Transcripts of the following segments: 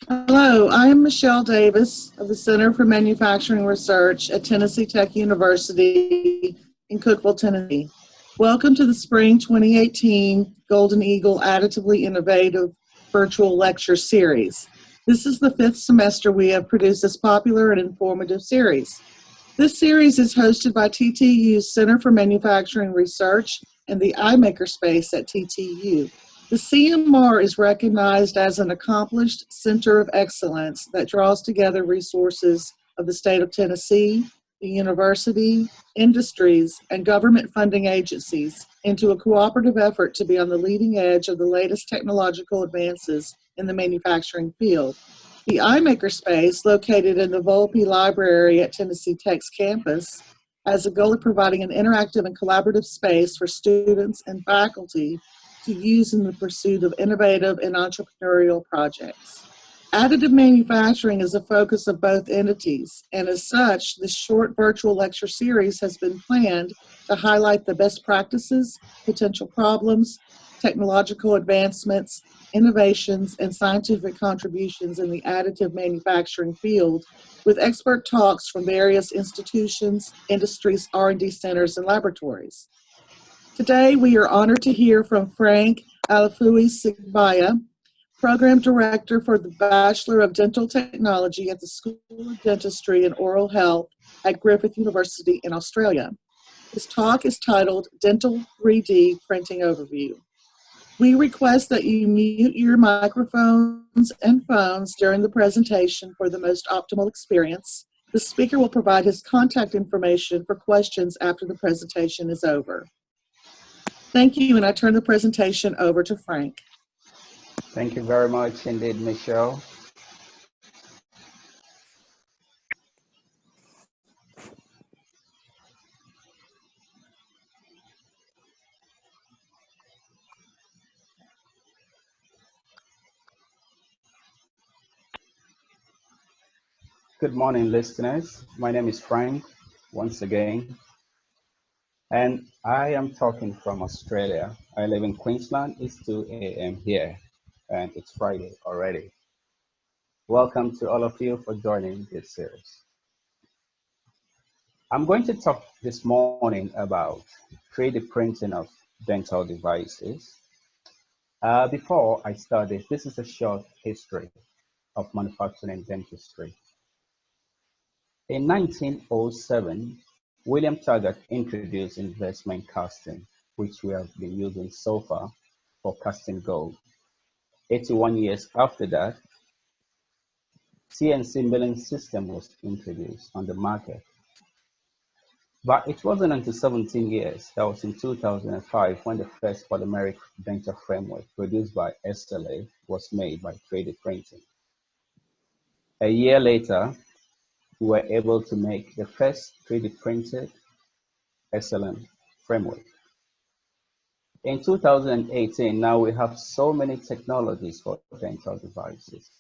Hello, I am Michelle Davis of the Center for Manufacturing Research at Tennessee Tech University in Cookeville, Tennessee. Welcome to the Spring 2018 Golden Eagle Additively Innovative Virtual Lecture Series. This is the fifth semester we have produced this popular and informative series. This series is hosted by TTU's Center for Manufacturing Research and the iMaker Space at TTU. The CMR is recognized as an accomplished center of excellence that draws together resources of the state of Tennessee, the university, industries, and government funding agencies into a cooperative effort to be on the leading edge of the latest technological advances in the manufacturing field. The iMaker Space, located in the Volpe Library at Tennessee Tech's campus, has a goal of providing an interactive and collaborative space for students and faculty to use in the pursuit of innovative and entrepreneurial projects. Additive manufacturing is a focus of both entities, and as such, this short virtual lecture series has been planned to highlight the best practices, potential problems, technological advancements, innovations, and scientific contributions in the additive manufacturing field with expert talks from various institutions, industries, R&D centers, and laboratories. Today, we are honored to hear from Frank Alifui-Segbaya, Program Director for the Bachelor of Dental Technology at the School of Dentistry and Oral Health at Griffith University in Australia. His talk is titled Dental 3D Printing Overview. We request that you mute your microphones and phones during the presentation for the most optimal experience. The speaker will provide his contact information for questions after the presentation is over. Thank you, and I turn the presentation over to Frank. Thank you very much indeed, Michelle. Good morning, listeners. My name is Frank, once again, and I am talking from Australia. I live in Queensland. It's 2 a.m. here, and it's Friday already. Welcome to all of you for joining this series. I'm going to talk this morning about 3D printing of dental devices. Before I start this is a short history of manufacturing dentistry. In 1907, William Taggart introduced investment casting, which we have been using so far for casting gold. 81 years after that, CNC milling system was introduced on the market. But it wasn't until 17 years, that was in 2005, when the first polymeric dental framework produced by SLA was made by 3D printing. A year later, we were able to make the first 3D printed SLM framework. In 2018, now we have so many technologies for dental devices.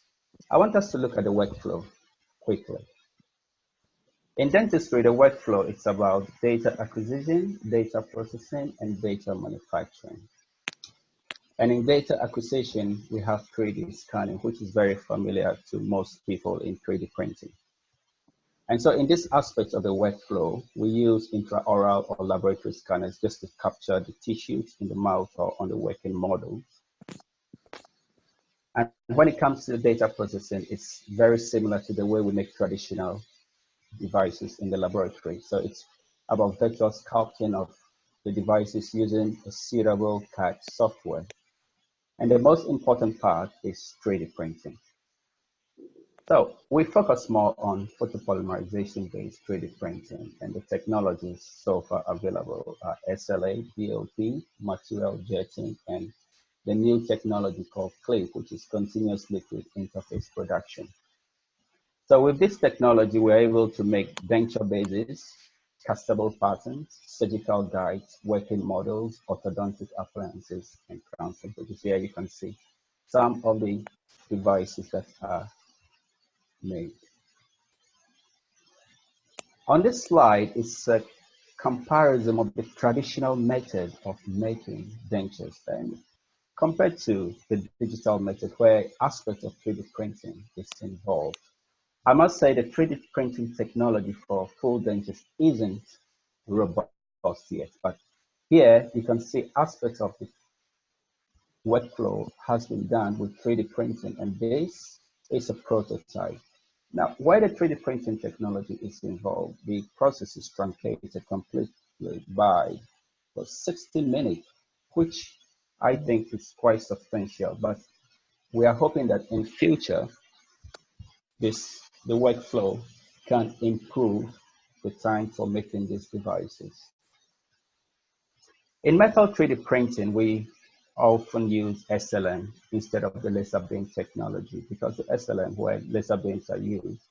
I want us to look at the workflow quickly. In dentistry, the workflow is about data acquisition, data processing, and data manufacturing. And in data acquisition, we have 3D scanning, which is very familiar to most people in 3D printing. And so in this aspect of the workflow, we use intraoral or laboratory scanners just to capture the tissues in the mouth or on the working model. And when it comes to the data processing, it's very similar to the way we make traditional devices in the laboratory. So it's about virtual sculpting of the devices using a suitable CAD software. And the most important part is 3D printing. So we focus more on photopolymerization-based 3D printing, and the technologies so far available are SLA, DLP, material jetting, and the new technology called CLIP, which is continuous liquid interface production. So with this technology, we're able to make denture bases, castable patterns, surgical guides, working models, orthodontic appliances, and crowns. Which is here you can see some of the devices that are made. On this slide is a comparison of the traditional method of making dentures. And compared to the digital method where aspects of 3D printing is involved. I must say the 3D printing technology for full dentures isn't robust yet, but here you can see aspects of the workflow has been done with 3D printing, and this is a prototype. Now, why the 3D printing technology is involved, the process is truncated completely by 60 minutes, which I think is quite substantial, but we are hoping that in future, the workflow can improve the time for making these devices. In metal 3D printing, we often use SLM instead of the laser beam technology because the SLM, where laser beams are used,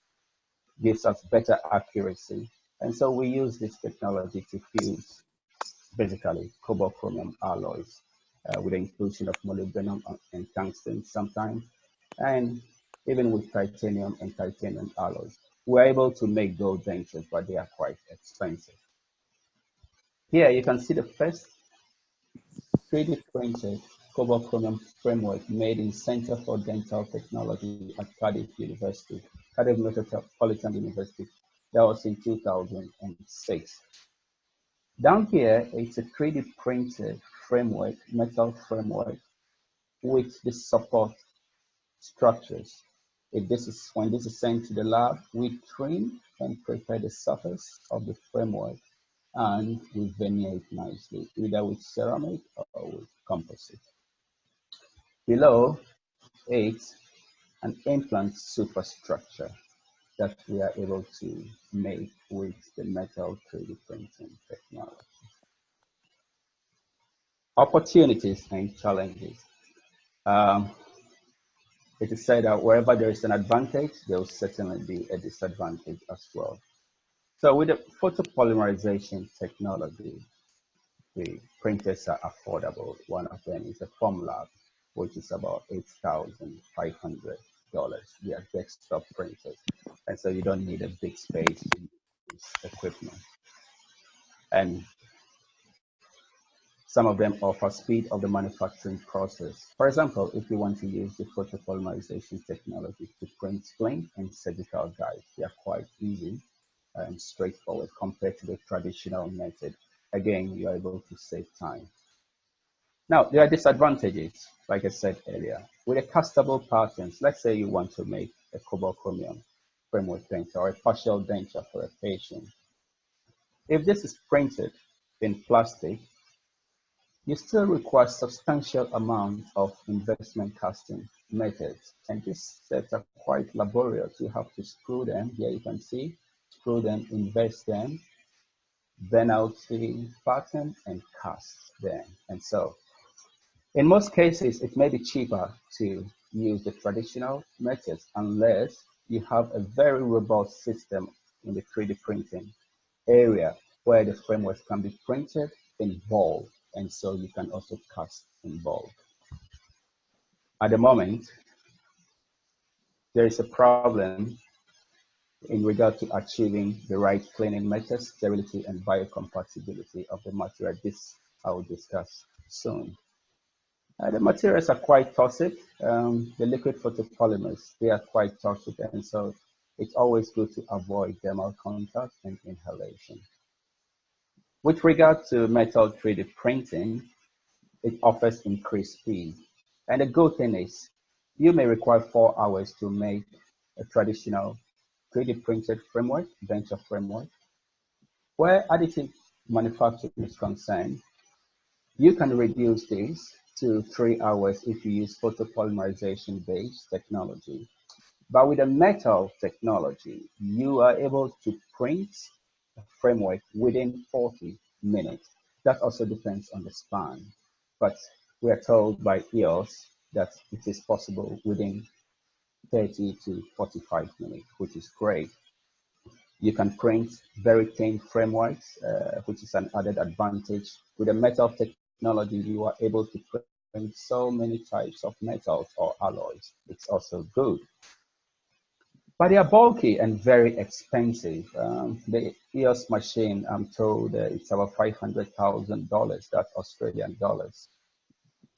gives us better accuracy. And so we use this technology to fuse basically cobalt chromium alloys with the inclusion of molybdenum and tungsten sometimes, and even with titanium and titanium alloys. We're able to make gold dentures, but they are quite expensive. Here you can see the first 3D printed cobalt chromium framework made in Center for Dental Technology at Cardiff University, Cardiff Metropolitan University. That was in 2006. Down here, it's a 3D printed framework, metal framework with the support structures. When this is sent to the lab, we trim and prepare the surface of the framework and we veneer it nicely, either with ceramic or with composite. Below it's an implant superstructure that we are able to make with the metal 3D printing technology. Opportunities and challenges. It is said that wherever there is an advantage, there will certainly be a disadvantage as well. So with the photopolymerization technology, the printers are affordable. One of them is a Formlab, which is about $8,500. They are desktop printers. And so you don't need a big space to use equipment. And some of them offer speed of the manufacturing process. For example, if you want to use the photopolymerization technology to print splint and surgical guides, they are quite easy and straightforward compared to the traditional method. Again, you are able to save time. Now, there are disadvantages, like I said earlier. With the castable patterns, let's say you want to make a cobalt chromium framework denture or a partial denture for a patient. If this is printed in plastic, you still require substantial amounts of investment casting methods. And these steps are quite laborious. You have to screw them. Here you can see, screw them, invest them, then out the pattern and cast them. And so in most cases, it may be cheaper to use the traditional methods unless you have a very robust system in the 3D printing area where the frameworks can be printed in bulk, and so you can also cast in bulk. At the moment, there is a problem in regard to achieving the right cleaning methods, sterility, and biocompatibility of the material. This I will discuss soon. The materials are quite toxic. The liquid photopolymers, they are quite toxic, and so it's always good to avoid dermal contact and inhalation. With regard to metal 3D printing, it offers increased speed. And the good thing is, you may require 4 hours to make a traditional 3D printed framework, denture framework. Where additive manufacturing is concerned, you can reduce this to 3 hours if you use photopolymerization-based technology. But with the metal technology, you are able to print a framework within 40 minutes. That also depends on the span. But we are told by EOS that it is possible within 30 to 45 minutes, which is great. You can print very thin frameworks, which is an added advantage. With the metal technology, you are able to print so many types of metals or alloys. It's also good. But they are bulky and very expensive. The EOS machine, I'm told it's about $500,000, that's Australian dollars.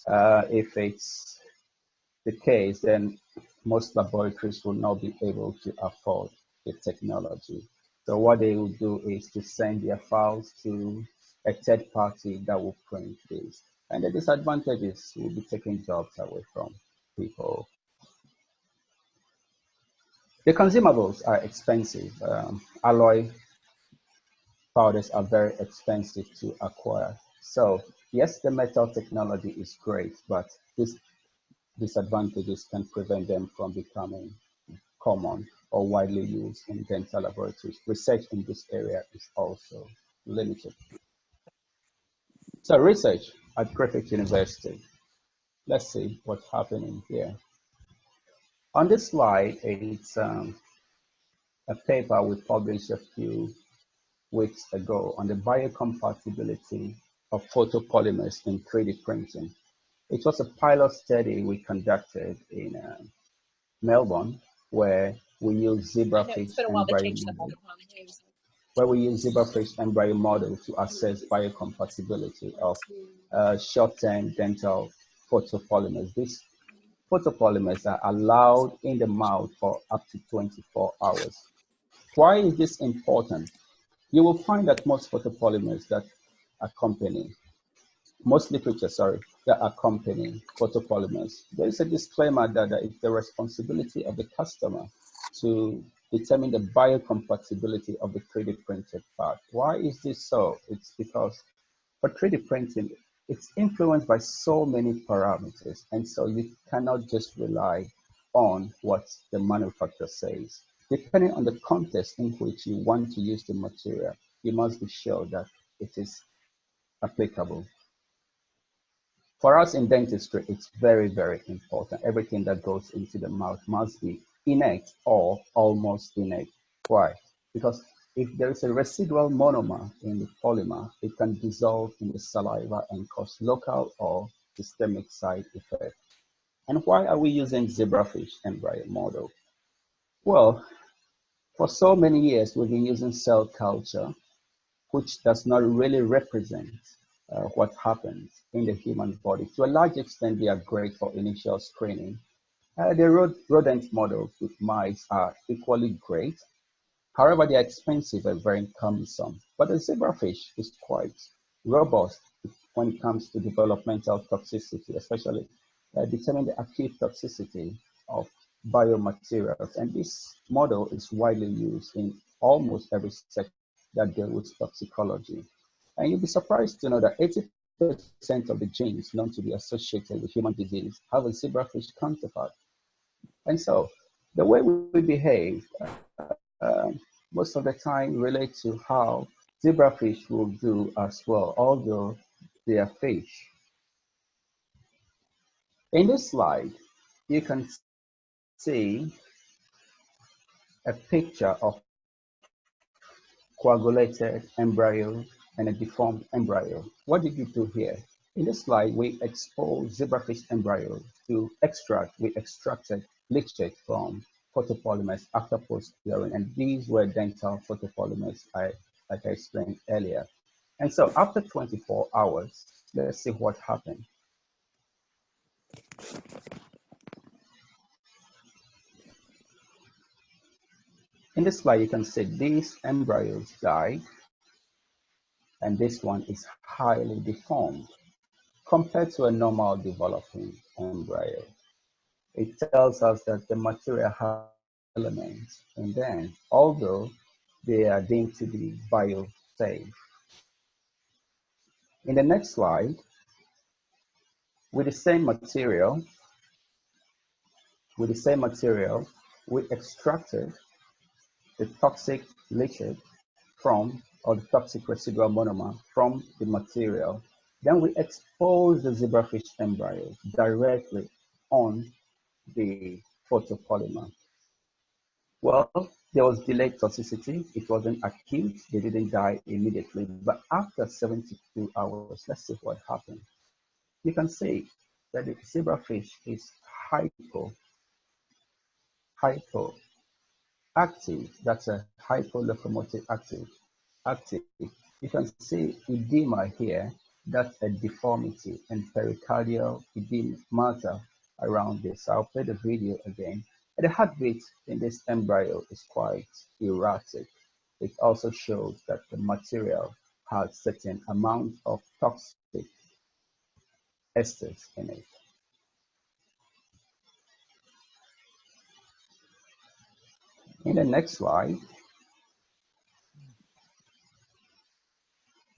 If it's the case, then most laboratories will not be able to afford the technology. So what they will do is to send their files to a third party that will print this. And the disadvantages will be taking jobs away from people. The consumables are expensive. Alloy powders are very expensive to acquire. So yes, the metal technology is great, but these disadvantages can prevent them from becoming common or widely used in dental laboratories. Research in this area is also limited. So research at Griffith University. Let's see what's happening here. On this slide, it's a paper we published a few weeks ago on the biocompatibility of photopolymers in 3D printing. It was a pilot study we conducted in Melbourne, where we used zebrafish embryo model, to assess biocompatibility of short-term dental photopolymers. These photopolymers are allowed in the mouth for up to 24 hours. Why is this important? You will find that most photopolymers that accompany, most literature, sorry, that accompany photopolymers, there is a disclaimer that it's the responsibility of the customer to determine the biocompatibility of the 3D printed part. Why is this so? It's because for 3D printing, it's influenced by so many parameters, and so you cannot just rely on what the manufacturer says. Depending on the context in which you want to use the material, you must be sure that it is applicable. For us in dentistry, it's very, very important. Everything that goes into the mouth must be innate or almost innate. Why? Because if there is a residual monomer in the polymer, it can dissolve in the saliva and cause local or systemic side effects. And why are we using zebrafish embryo model? Well, for so many years, we've been using cell culture, which does not really represent what happens in the human body. To a large extent, they are great for initial screening. The rodent models with mice are equally great. However, they are expensive and very cumbersome. But the zebrafish is quite robust when it comes to developmental toxicity, especially determining the acute toxicity of biomaterials. And this model is widely used in almost every sector that deal with toxicology. And you'll be surprised to know that 80% of the genes known to be associated with human disease have a zebrafish counterpart. And so the way we behave most of the time relate to how zebrafish will do as well, although they are fish. In this slide, you can see a picture of coagulated embryo and a deformed embryo. What did we do here? In this slide, we exposed zebrafish embryo to extract. We extracted leachate from photopolymers after post-curing, and these were dental photopolymers, like I explained earlier. And so after 24 hours, let's see what happened. In this slide, you can see these embryos died, and this one is highly deformed compared to a normal developing embryo. It tells us that the material has elements in them, although they are deemed to be biosafe. In the next slide, with the same material, we extracted the toxic leachate from, or the toxic residual monomer from the material. Then we expose the zebrafish embryo directly on the photopolymer. Well, there was delayed toxicity. It wasn't acute. They didn't die immediately. But after 72 hours, let's see what happened. You can see that the zebrafish is hypoactive. That's a hypolocomotive active. You can see edema here. That's a deformity and pericardial edema around this. I'll play the video again. And the heartbeat in this embryo is quite erratic. It also shows that the material has certain amount of toxic esters in it. In the next slide,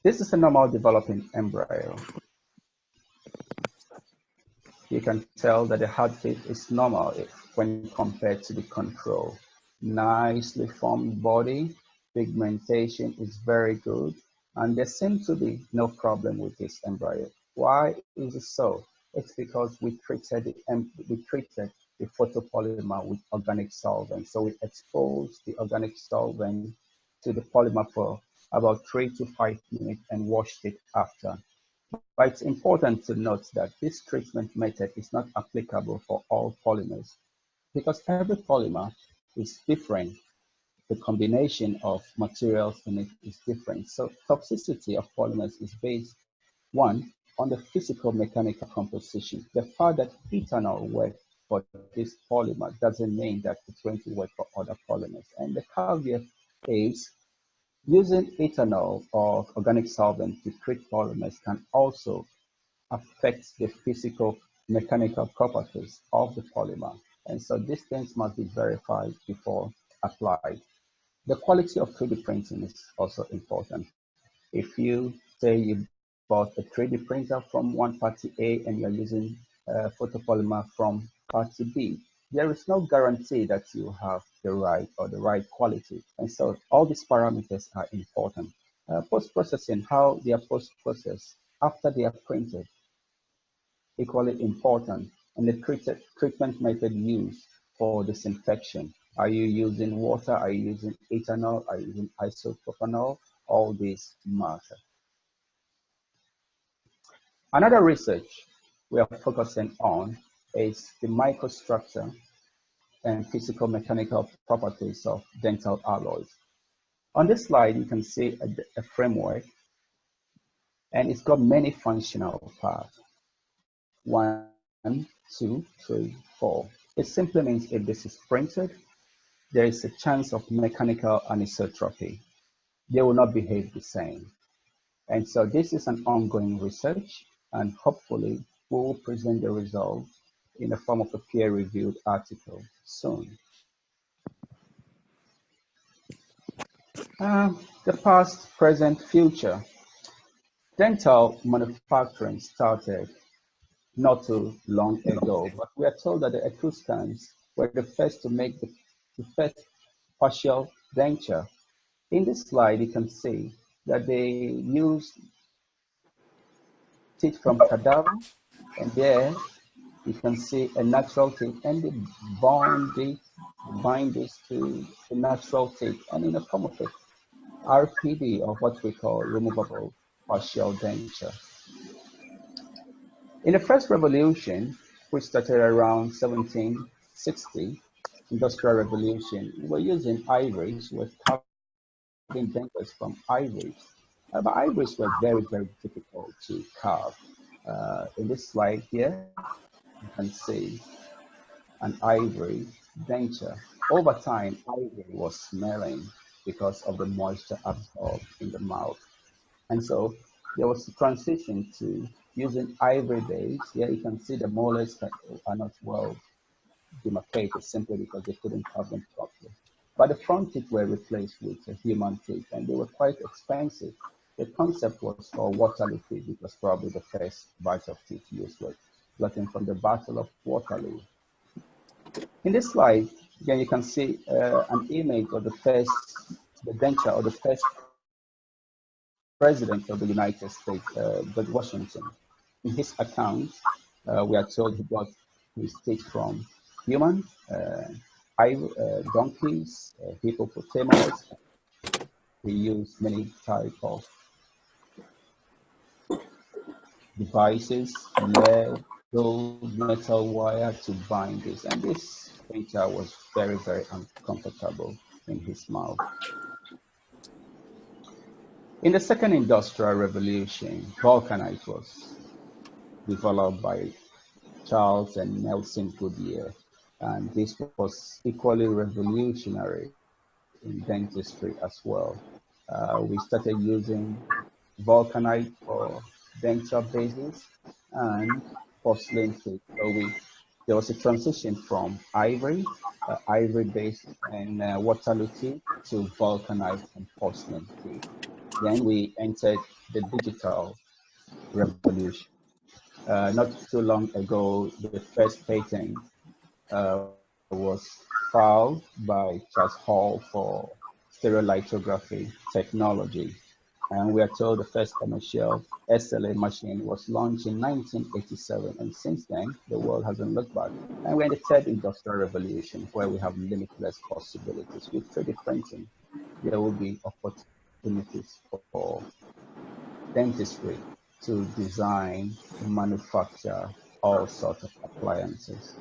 this is a normal developing embryo. You can tell that the heartbeat is normal when compared to the control. Nicely formed body, pigmentation is very good, and there seems to be no problem with this embryo. Why is it so? It's because we treated the photopolymer with organic solvent. So we exposed the organic solvent to the polymer for about 3 to 5 minutes and washed it after. But it's important to note that this treatment method is not applicable for all polymers because every polymer is different. The combination of materials in it is different. So toxicity of polymers is based, one, on the physical mechanical composition. The fact that ethanol works for this polymer doesn't mean that it's going to work for other polymers. And the caveat is using ethanol or organic solvent to treat polymers can also affect the physical mechanical properties of the polymer. And so these things must be verified before applied. The quality of 3D printing is also important. If you say you bought a 3D printer from one party A and you're using photopolymer from party B, there is no guarantee that you have the right quality. And so all these parameters are important. Post-processing, how they are post-processed after they are printed, equally important, and the treatment method used for disinfection. Are you using water? Are you using ethanol? Are you using isopropanol? All these matter. Another research we are focusing on is the microstructure and physical mechanical properties of dental alloys. On this slide, you can see a framework, and it's got many functional parts. 1, 2, 3, 4. It simply means if this is printed, there is a chance of mechanical anisotropy. They will not behave the same. And so this is an ongoing research, and hopefully we will present the results in the form of a peer-reviewed article soon. The past, present, future. Dental manufacturing started not too long ago, but we are told that the Etruscans were the first to make the first partial denture. In this slide, you can see that they used teeth from cadaver, and there you can see a natural teeth, and they bind this to the natural teeth, and in the form of a RPD, or what we call removable partial denture. In the first revolution, which started around 1760, Industrial Revolution, we were using ivories, we were carving dentures from ivories. But ivories were very, very difficult to carve. In this slide here, you can see an ivory denture. Over time, ivory was smelling because of the moisture absorbed in the mouth. And so there was a transition to using ivory base. Here you can see the molars are not well demarcated simply because they couldn't carve them properly. But the front teeth were replaced with human teeth, and they were quite expensive. The concept was called Waterloo teeth because probably the first batch of teeth used were gotten from the Battle of Waterloo. In this slide, again, you can see an image of the denture of the first President of the United States, George Washington. In his account, we are told he got his teeth from human, donkeys, hippopotamus. He used many types of devices, lead, gold, metal wire to bind this. And this denture was very, very uncomfortable in his mouth. In the second industrial revolution, vulcanite was developed by Charles and Nelson Goodyear, and this was equally revolutionary in dentistry as well. We started using vulcanite for denture bases and porcelain teeth. There was a transition from ivory-based and Waterloo teeth to vulcanite and porcelain teeth. Then we entered the digital revolution. Not too long ago, the first patent was filed by Charles Hall for stereolithography technology. And we are told the first commercial SLA machine was launched in 1987. And since then, the world hasn't looked back. And we're in the third industrial revolution where we have limitless possibilities. With 3D printing, there will be opportunities for dentistry to design, manufacture all sorts of appliances.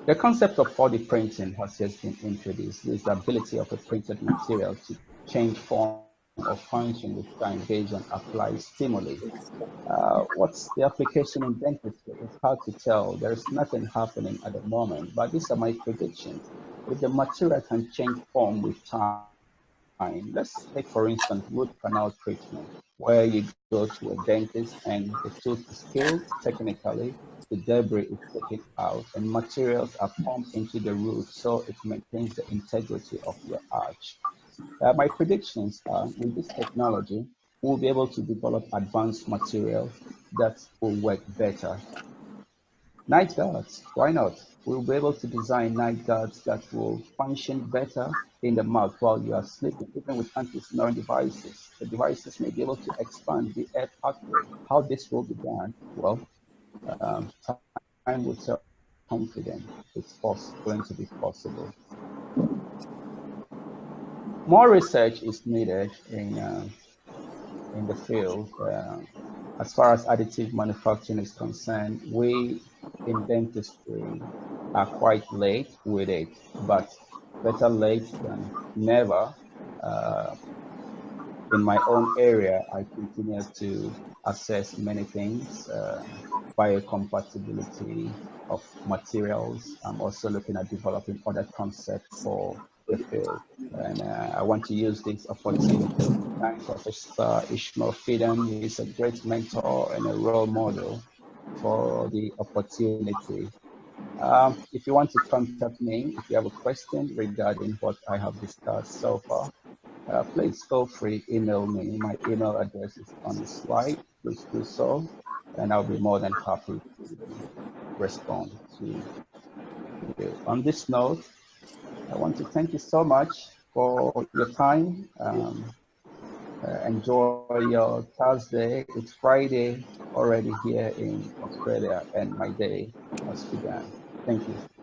The concept of 4D printing has just been introduced. This is the ability of a printed material to change form or function with time based on applied stimuli. What's the application in dentistry? It's hard to tell. There's nothing happening at the moment, but these are my predictions. If the material can change form with time, let's take, for instance, root canal treatment, where you go to a dentist and the tooth is healed technically, the debris is taken out, and materials are pumped into the root so it maintains the integrity of your arch. My predictions are with this technology, we'll be able to develop advanced materials that will work better. Night guards, why not? We'll be able to design night guards that will function better in the mouth while you are sleeping, even with anti-snoring devices. The devices may be able to expand the air pathway. How this will be done? Well, time will tell. Confident it's going to be possible. More research is needed in the field. As far as additive manufacturing is concerned, we in dentistry are quite late with it, but better late than never. Uh, in my own area, I continue to assess many things, biocompatibility of materials. I'm also looking at developing other concepts for the field. And I want to use this opportunity to thank Professor Ishmael Fidan. He's a great mentor and a role model for the opportunity. If you want to contact me, if you have a question regarding what I have discussed so far, please feel free, email me. My email address is on the slide. Please do so, and I'll be more than happy to respond to you. On this note, I want to thank you so much for your time. Enjoy your Thursday. It's Friday already here in Australia, and my day has begun. Thank you.